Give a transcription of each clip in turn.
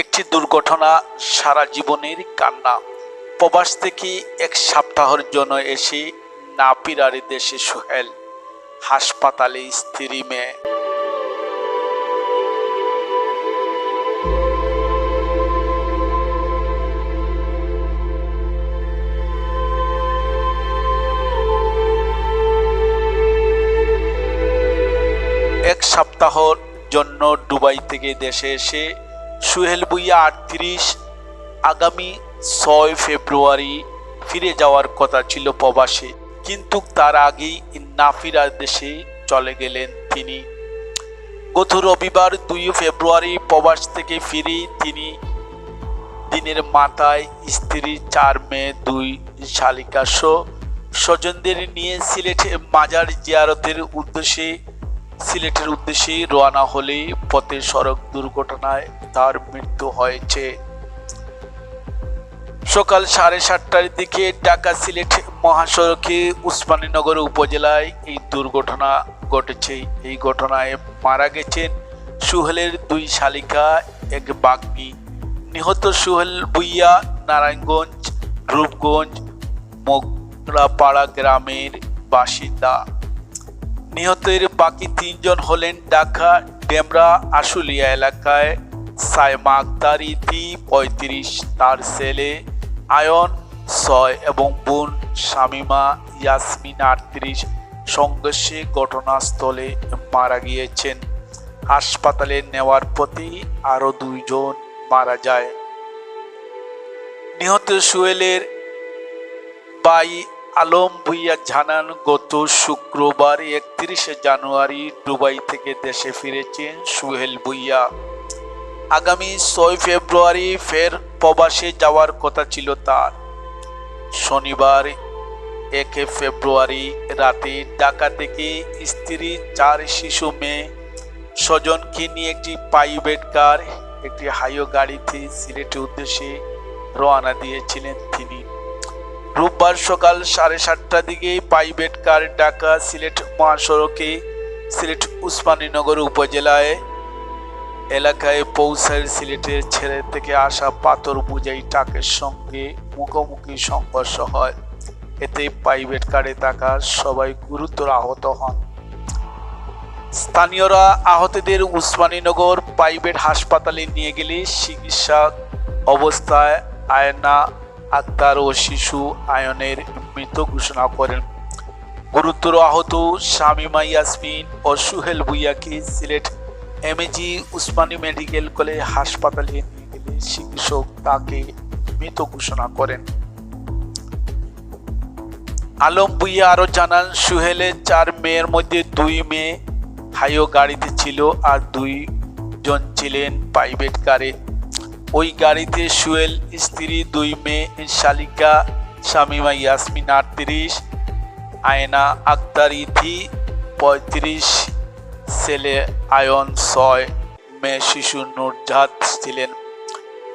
একটি দুর্ঘটনা সারা জীবনের কান্না। প্রবাস থেকে এক সপ্তাহের জন্য এসে নাপিরারি দেশে সোহেল, হাসপাতালে স্ত্রী মেয়ে। এক সপ্তাহের জন্য দুবাই থেকে দেশে এসে সোহেল ভুঁইয়া 38 আগামী 6 ফেব্রুয়ারি ফিরে যাওয়ার কথা ছিল প্রবাসে, কিন্তু তার আগেই নাপিরা দেশে চলে গেলেন তিনি। গত রবিবার 2 ফেব্রুয়ারি প্রবাস থেকে ফিরে তিনি দিনের মাথায় স্ত্রী, 4 মেয়ে, 2 শালিকা সহ স্বজনদের নিয়ে সিলেটে মাজার জিয়ারতের উদ্দেশ্যে রওনা হলে পথে সড়ক দুর্ঘটনায় তার মৃত্যু হয়েছে। সকাল 7:30টার দিকে ঢাকা সিলেট মহাসড়কে উসমানীনগর উপজেলায় এই দুর্ঘটনা ঘটেছে। এই ঘটনায় মারা গেছেন সোহেলের 2 শালিকা, 1 বাগ্নী। নিহত সোহেল ভুঁইয়া নারায়ণগঞ্জ রূপগঞ্জ মোগরাপাড়া গ্রামের বাসিন্দা। নিহতের বাকি 3 জন হলেন ঢাকা ডেমরা আশুলিয়া এলাকায় সাইমা আক্তার ইতি 35, তার ছেলে আয়ন 6 এবং বোন শামিমা ইয়াসমিন 38 সংঘর্ষে ঘটনাস্থলে মারা গিয়েছেন। হাসপাতালে নেওয়ার পথে আরো 2 জন মারা যায়। নিহত সোহেলের ভাই আলম ভুঁইয়া জানান, গত শুক্রবার 31 জানুয়ারি দুবাই থেকে দেশে ফিরেছেন সোহেল ভুঁইয়া। আগামী 6 ফেব্রুয়ারি ফের প্রবাসে যাওয়ার কথা ছিল তার। শনিবার 1 ফেব্রুয়ারি রাতে ঢাকা থেকে স্ত্রী, 4 শিশু মেয়ে, স্বজনকে নিয়ে একটি প্রাইভেট কার, একটি হাইও গাড়িতে সিলেটের উদ্দেশ্যে রওনা দিয়েছিলেন তিনি। রোববার সকাল 7:30টার দিকে প্রাইভেট কার ঢাকা সিলেট মহাসড়কে সিলেট উসমানীনগর উপজেলায় এলাকায় পৌঁছায় সিলেটের ছেড়ে থেকে আসা পাথর বোঝাই ট্রাকের সঙ্গে মুখোমুখি সংঘর্ষ হয়। এতে প্রাইভেট কারে থাকা সবাই গুরুতর আহত হন। স্থানীয়রা আহতদের উসমানীনগর প্রাইভেট হাসপাতালে নিয়ে গেলে চিকিৎসা অবস্থায় আয়না আক্তার ও শিশু আয়নের মৃত ঘোষণা করেন। গুরুতর আহত শামিমা ইয়াসমিন ও সোহেল ভুঁইয়াকে Sylhet M A G Osmani medical college হাসপাতালে নিয়ে গেলে চিকিৎসক তাকে মৃত ঘোষণা করেন। আলম ভুঁইয়া আরো জানান, সোহেলের 4 মেয়ের মধ্যে 2 মেয়ে হাইও গাড়িতে ছিল আর 2 জন ছিলেন প্রাইভেট কারে। ওই গাড়িতে সোহেল স্ত্রী, 2 মেয়ে শালিকা শামিমা ইয়াসমিন 38, আয়না আক্তার ইথি 35, ছেলে আয়ন 6, মেয়ে শিশু নুরজাত ছিলেন।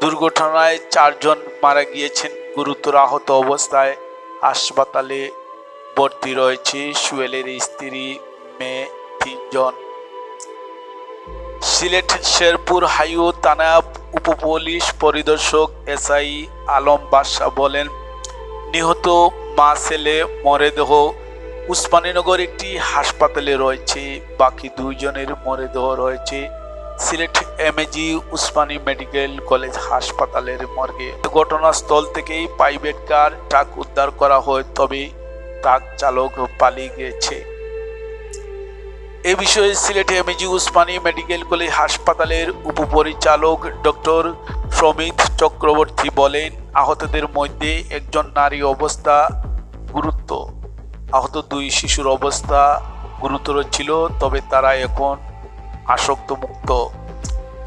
দুর্ঘটনায় 4 জন মারা গিয়েছেন। গুরুতর আহত অবস্থায় হাসপাতালে ভর্তি রয়েছে সোহেলের স্ত্রী, মেয়ে 3 জন। সিলেট শেরপুর হাইও থানা উপপুলিশ পরিদর্শক এসআই আলম বাদশা বলেন, নিহত মা ছেলে মরদেহ উসমানীনগর একটি হাসপাতালে রয়েছে। বাকি 2 জনের মরদেহ রয়েছে Sylhet M A G Osmani medical college হাসপাতালের মর্গে। ঘটনাস্থল থেকেই প্রাইভেট কার ট্রাক উদ্ধার করা হয়, তবে ট্রাক চালক পালিয়ে গেছে। এ বিষয়ে Sylhet M A G Osmani medical college হাসপাতালের উপপরিচালক ডক্টর সমিত চক্রবর্তী বলেন, আহতদের মধ্যে 1 জন নারী অবস্থা গুরুতর। আহত 2 শিশুর অবস্থা গুরুতর ছিল, তবে তারা এখন আসক্তমুক্ত।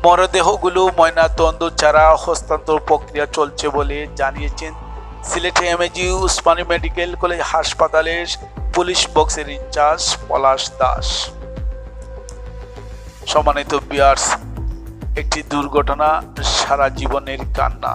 মরদেহগুলো ময়নাতদন্ত ছাড়া হস্তান্তর প্রক্রিয়া চলছে বলে জানিয়েছেন Sylhet M A G Osmani medical college হাসপাতালের পুলিশ বক্সের ইনচার্জ পলাশ দাস। সম্মানিত ভিউয়ার্স, একটি দুর্ঘটনা সারা জীবনের কান্না।